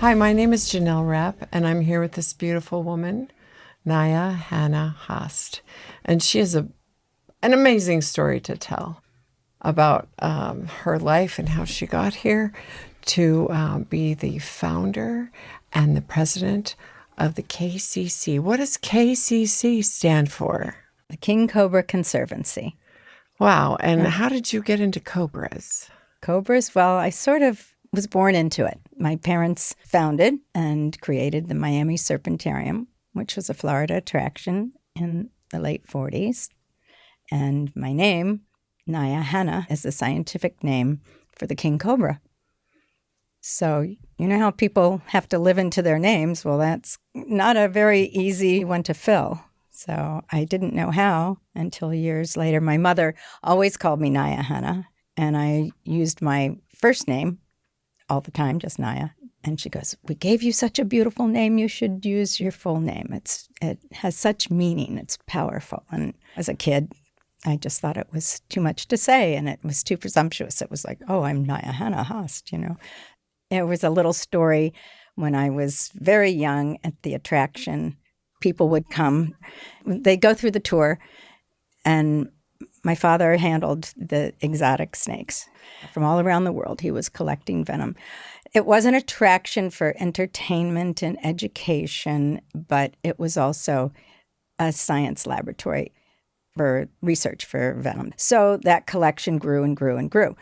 Hi, my name is Janelle Rapp, and I'm here with this beautiful woman, Naya Hannah Hast. And she has an amazing story to tell about her life and how she got here to be the founder and the president of the KCC. What does KCC stand for? The King Cobra Conservancy. Wow. And how did you get into cobras? Cobras, well, I sort of was born into it. My parents founded and created the Miami Serpentarium, which was a Florida attraction in the late 40s. And my name, Naya Hannah, is the scientific name for the king cobra. So you know how people have to live into their names? Well, that's not a very easy one to fill. So I didn't know how until years later. My mother always called me Naya Hannah, and I used my first name all the time, just Naya. And she goes, "We gave you such a beautiful name. You should use your full name. It has such meaning. It's powerful." And as a kid, I just thought it was too much to say, and it was too presumptuous. It was like, "Oh, I'm Naya Hannah Hast," you know. It was a little story when I was very young at the attraction. People would come. They'd go through the tour, and my father handled the exotic snakes from all around the world. He was collecting venom. It was an attraction for entertainment and education, but it was also a science laboratory for research for venom. So that collection grew and grew and grew.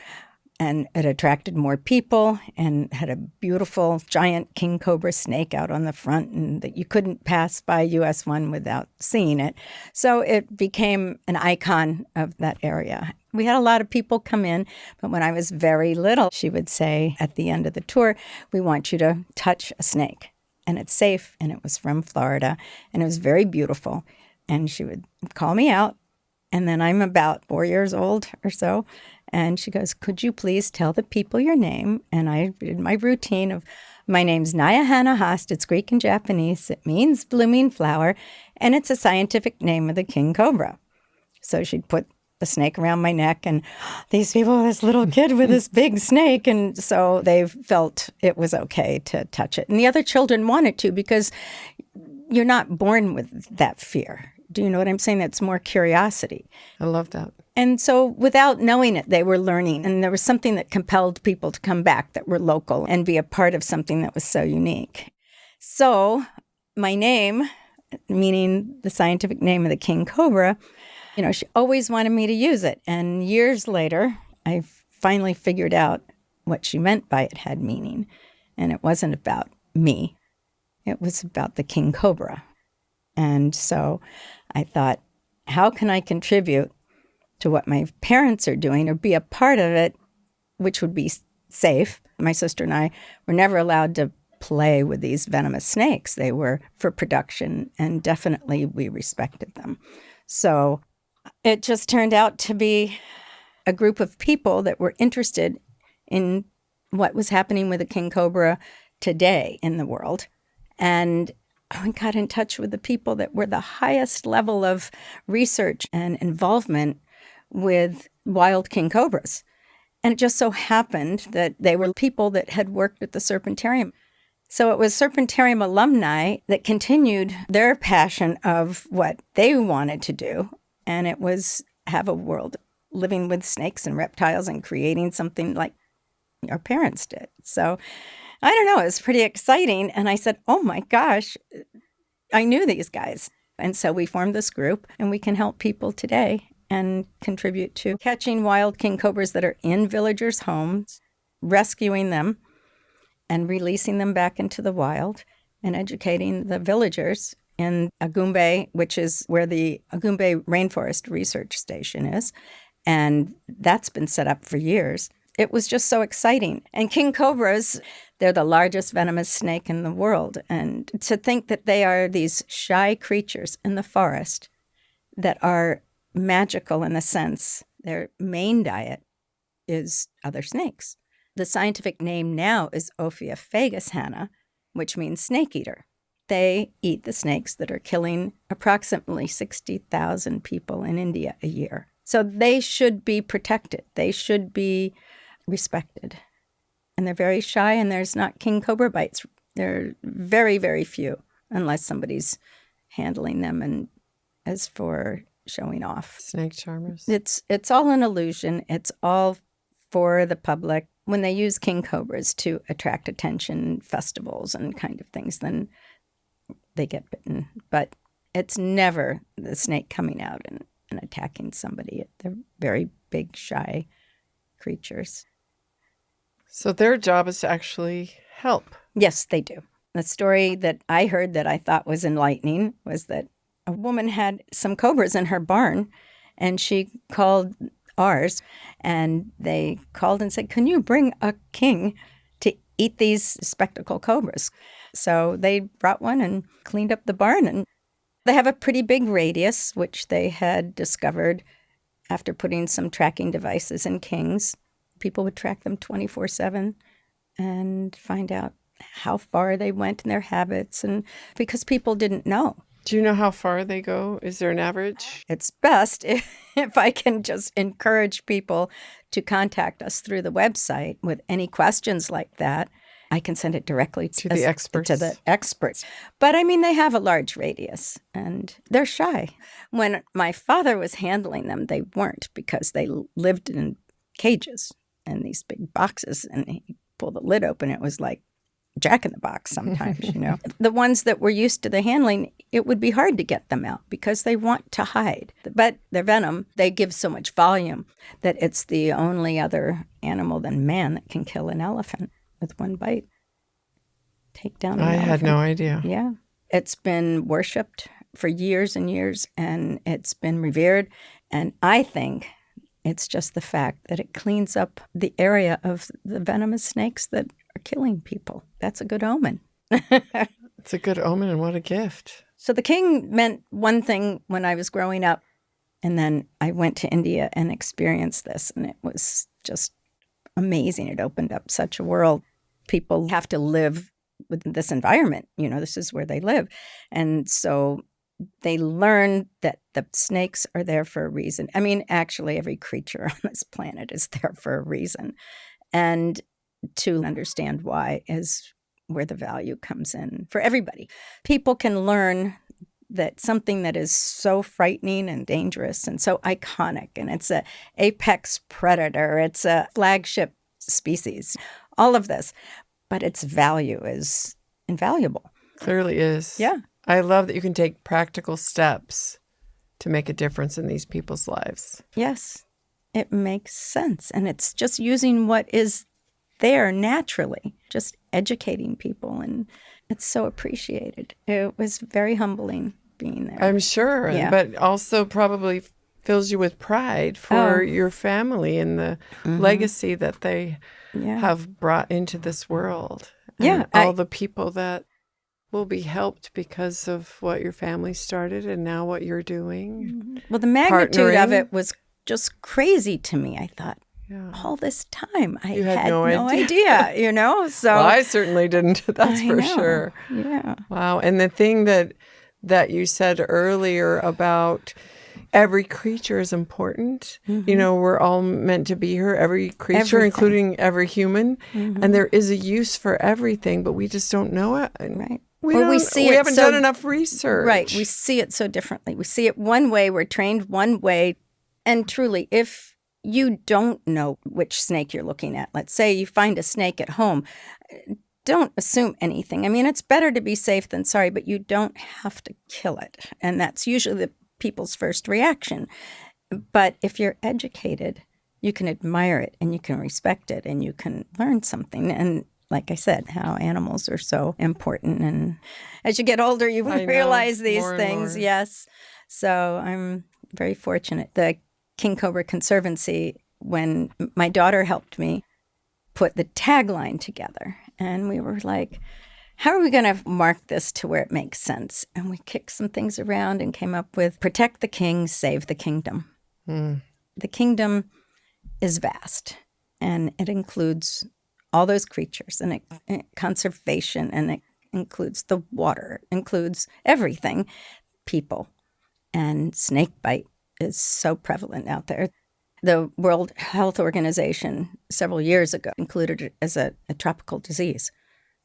And it attracted more people and had a beautiful giant king cobra snake out on the front, and that you couldn't pass by US 1 without seeing it. So it became an icon of that area. We had a lot of people come in, but when I was very little, she would say at the end of the tour, "We want you to touch a snake, and it's safe." And it was from Florida, and it was very beautiful. And she would call me out, and then I'm about 4 years old or so. And she goes, "Could you please tell the people your name?" And I did my routine of, "My name's Naya Hannah Hast. It's Greek and Japanese. It means blooming flower. And it's a scientific name of the king cobra." So she'd put the snake around my neck, and these people, this little kid with this big snake. And so they felt it was okay to touch it. And the other children wanted to, because you're not born with that fear. Do you know what I'm saying? That's more curiosity. I love that. And so without knowing it, they were learning. And there was something that compelled people to come back that were local and be a part of something that was so unique. So my name, meaning the scientific name of the king cobra, you know, she always wanted me to use it. And years later, I finally figured out what she meant by it had meaning. And it wasn't about me. It was about the king cobra. And so I thought, how can I contribute to what my parents are doing or be a part of it, which would be safe? My sister and I were never allowed to play with these venomous snakes. They were for production, and definitely we respected them. So it just turned out to be a group of people that were interested in what was happening with the king cobra today in the world. And I got in touch with the people that were the highest level of research and involvement with wild king cobras. And it just so happened that they were people that had worked at the Serpentarium. So it was Serpentarium alumni that continued their passion of what they wanted to do. And it was have a world living with snakes and reptiles and creating something like our parents did. So I don't know, it was pretty exciting. And I said, "Oh my gosh, I knew these guys." And so we formed this group, and we can help people today and contribute to catching wild king cobras that are in villagers' homes, rescuing them and releasing them back into the wild, and educating the villagers in Agumbe, which is where the Agumbe Rainforest Research Station is. And that's been set up for years. It was just so exciting. And king cobras, they're the largest venomous snake in the world. And to think that they are these shy creatures in the forest that are magical in a sense, their main diet is other snakes. The scientific name now is Ophiophagus hannah, which means snake eater. They eat the snakes that are killing approximately 60,000 people in India a year. So they should be protected. They should be respected. And they're very shy, and there's not king cobra bites They're very, very few, unless somebody's handling them. And as for showing off, Snake charmers. it's all an illusion. It's all for the public. When they use king cobras to attract attention, festivals and kind of things, then they get bitten. But it's never the snake coming out and attacking somebody. They're very big, shy creatures. So their job is to actually help. Yes, they do. The story that I heard that I thought was enlightening was that a woman had some cobras in her barn, and she called ours, and they called and said, "Can you bring a king to eat these spectacle cobras?" So they brought one and cleaned up the barn, and they have a pretty big radius, which they had discovered after putting some tracking devices in kings. People would track them 24/7 and find out how far they went in their habits, and because people didn't know. Do you know how far they go? Is there an average? It's best if I can just encourage people to contact us through the website with any questions like that. I can send it directly To the experts. To the experts. But I mean, they have a large radius and they're shy. When my father was handling them, they weren't, because they lived in cages and these big boxes, and he pulled the lid open. It was like Jack in the Box sometimes, you know. The ones that were used to the handling, it would be hard to get them out because they want to hide. But their venom, they give so much volume that it's the only other animal than man that can kill an elephant with one bite. Take down an I elephant. had no idea. Yeah. It's been worshipped for years and years, and it's been revered. And I think it's just the fact that it cleans up the area of the venomous snakes that are killing people. That's a good omen. It's a good omen, and what a gift. So the king meant one thing when I was growing up, and then I went to India and experienced this, and it was just amazing. It opened up such a world. People have to live within this environment. You know, this is where they live. And so they learn that the snakes are there for a reason. I mean, actually, every creature on this planet is there for a reason. And to understand why is where the value comes in for everybody. People can learn that something that is so frightening and dangerous and so iconic, and it's an apex predator, it's a flagship species, all of this, but its value is invaluable. Clearly is. Yeah. I love that you can take practical steps to make a difference in these people's lives. Yes, it makes sense. And it's just using what is there naturally, just educating people. And it's so appreciated. It was very humbling being there. I'm sure, Yeah. but also probably fills you with pride for your family and the legacy that they have brought into this world. Yeah, And all the people that will be helped because of what your family started and now what you're doing. Well, the magnitude of Partnering. it was just crazy to me. I thought, all this time, I had had no no idea. idea, you know? So Well, I certainly didn't, that's I for know. sure. Yeah. Wow. And the thing that you said earlier about every creature is important. You know, we're all meant to be here, every creature, Everything. including every human. And there is a use for everything, but we just don't know it. Right. We, Or don't, we see we it haven't so- done enough research. Right. We see it so differently. We see it one way. We're trained one way. And truly, if you don't know which snake you're looking at, let's say you find a snake at home, don't assume anything. I mean, it's better to be safe than sorry, but you don't have to kill it. And that's usually the people's first reaction. But if you're educated, you can admire it and you can respect it and you can learn something. And like I said, how animals are so important. And as you get older, you I know, realize these more and things. more. Yes. So I'm very fortunate. The King Cobra Conservancy, when my daughter helped me put the tagline together, and we were like, how are we going to mark this to where it makes sense? And we kicked some things around and came up with protect the king, save the kingdom. The kingdom is vast, and it includes all those creatures, and conservation, and it includes the water, it includes everything, people. And snake bite is so prevalent out there. The World Health Organization several years ago included it as a tropical disease.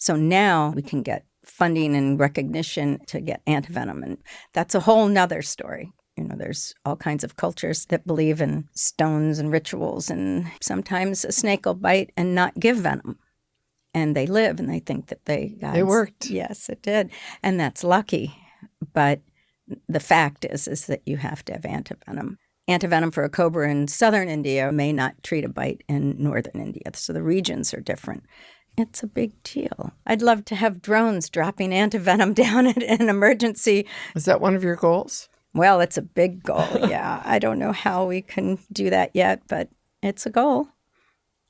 So now we can get funding and recognition to get antivenom. And that's a whole nother story. There's all kinds of cultures that believe in stones and rituals. And sometimes a snake will bite and not give venom. And they live and they think that It worked. Yes, it did. And that's lucky. But the fact is that you have to have antivenom. Antivenom for a cobra in southern India may not treat a bite in northern India. So the regions are different. It's a big deal. I'd love to have drones dropping antivenom down at an emergency. Is that one of your goals? Well, it's a big goal, yeah. I don't know how we can do that yet, but it's a goal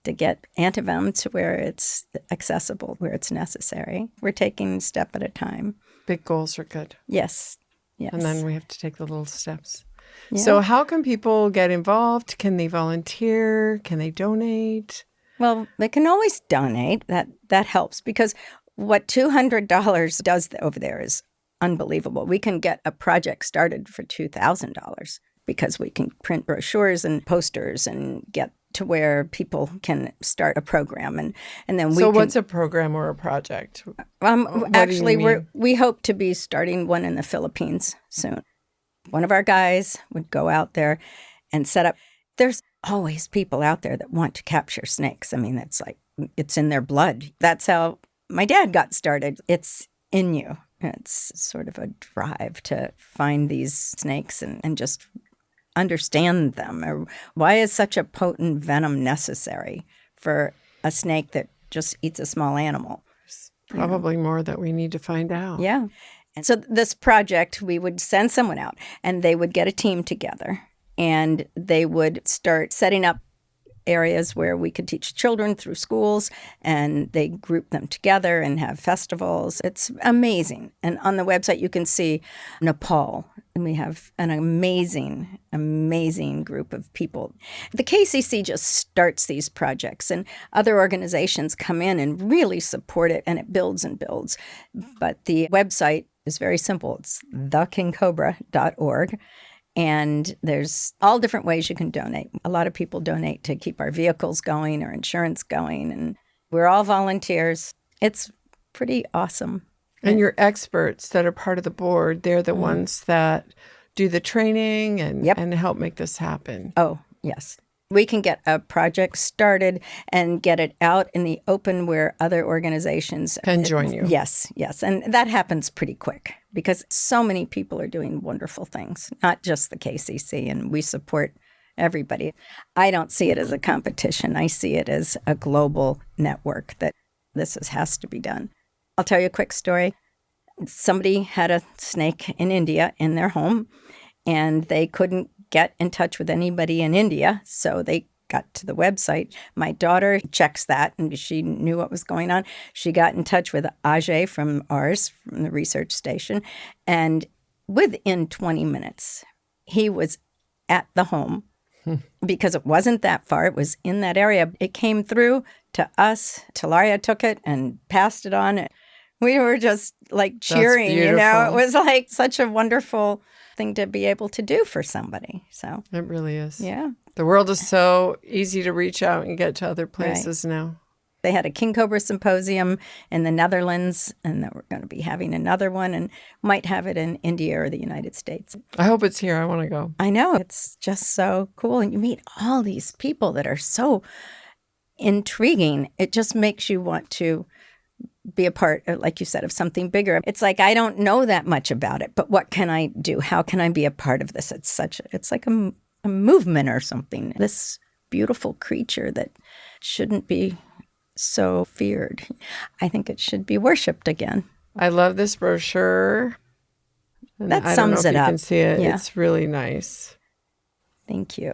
to get antivenom to where it's accessible, where it's necessary. We're taking a step at a time. Big goals are good. Yes, yes. And then we have to take the little steps. Yeah. So how can people get involved? Can they volunteer? Can they donate? Well, they can always donate. That helps because what $200 does over there is unbelievable. We can get a project started for $2,000 because we can print brochures and posters and get to where people can start a program. And then we So what's a program or a project? Actually, we hope to be starting one in the Philippines soon. One of our guys would go out there and set up. There's always people out there that want to capture snakes. I mean, it's in their blood. That's how my dad got started. It's in you. It's sort of a drive to find these snakes and just understand them. Or why is such a potent venom necessary for a snake that just eats a small animal? Probably more that we need to find out. Yeah. And so this project, we would send someone out and they would get a team together and they would start setting up areas where we could teach children through schools, and they group them together and have festivals. It's amazing. And on the website, you can see Nepal, and we have an amazing, amazing group of people. The KCC just starts these projects, and other organizations come in and really support it, and it builds and builds. But the website is very simple. It's thekingcobra.org. And there's all different ways you can donate. A lot of people donate to keep our vehicles going or insurance going. And we're all volunteers. It's pretty awesome. And your experts that are part of the board, they're the ones that do the training and help make this happen. Oh, yes. We can get a project started and get it out in the open where other organizations can join you. Yes, yes. And that happens pretty quick because so many people are doing wonderful things, not just the KCC, and we support everybody. I don't see it as a competition. I see it as a global network that has to be done. I'll tell you a quick story. Somebody had a snake in India in their home, and they couldn't get in touch with anybody in India, so they got to the website. My daughter checks that, and she knew what was going on. She got in touch with Ajay from the research station, and within 20 minutes, he was at the home because it wasn't that far. It was in that area. It came through to us. Talaria took it and passed it on. We were just like cheering, you know. It was like such a wonderful thing to be able to do for somebody. So it really is. Yeah. The world is so easy to reach out and get to other places now. They had a King Cobra symposium in the Netherlands, and that we're going to be having another one, and might have it in India or the United States. I hope it's here. I want to go. I know. It's just so cool. And you meet all these people that are so intriguing. It just makes you want to be a part, like you said, of something bigger. It's like, I don't know that much about it, but what can I do? How can I be a part of this? It's like a movement or something. This beautiful creature that shouldn't be so feared. I think it should be worshipped again. I love this brochure. And that I sums don't know if it up. You can see it. Yeah. It's really nice. Thank you.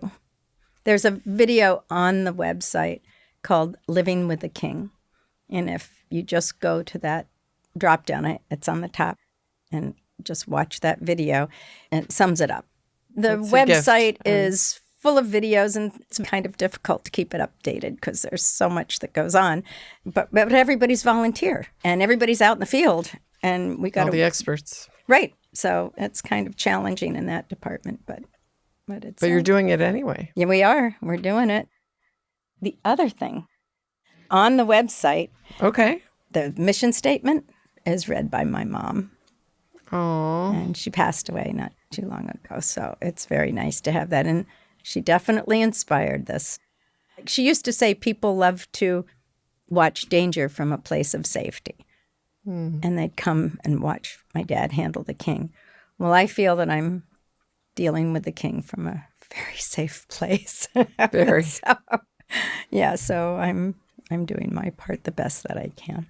There's a video on the website called Living with the King. And if you just go to that drop down, it's on the top, and just watch that video, and it sums it up. The website is full of videos, and it's kind of difficult to keep it updated because there's so much that goes on. But everybody's volunteer, and everybody's out in the field, and we got all the experts. Right. So it's kind of challenging in that department, but it's. But you're doing it anyway. Yeah, we are. We're doing it. The other thing on the website. Okay. The mission statement is read by my mom, Oh, and she passed away not too long ago. So it's very nice to have that. And she definitely inspired this. She used to say people love to watch danger from a place of safety. And they'd come and watch my dad handle the king. Well, I feel that I'm dealing with the king from a very safe place. very. So I'm doing my part the best that I can.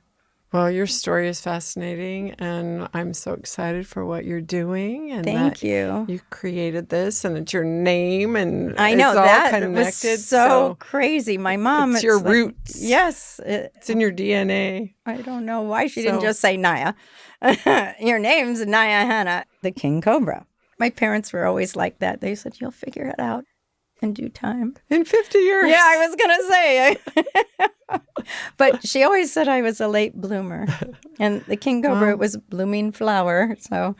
Well, your story is fascinating, and I'm so excited for what you're doing. And Thank that you. You created this, and it's your name, and I know it's all that connected. was so crazy. My mom, it's your like, roots. Yes, It's in your DNA. I don't know why she didn't just say Naya. Your name's Naya Hannah, the king cobra. My parents were always like that. They said, you'll figure it out in due time. In 50 years. Yeah, I was going to say. But she always said I was a late bloomer. And the king cobra was a blooming flower. So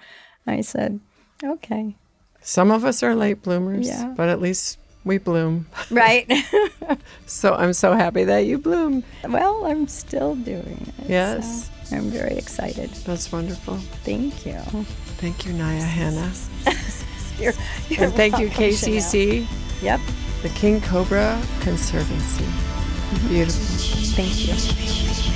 I said, okay. Some of us are late bloomers, Yeah. but at least we bloom. Right. So I'm so happy that you bloom. Well, I'm still doing it. Yes. So I'm very excited. That's wonderful. Thank you. Thank you, Naya Hannah. You're And thank you, welcome, KCC, Chanel. Yep. the King Cobra Conservancy. Beautiful. Thank you.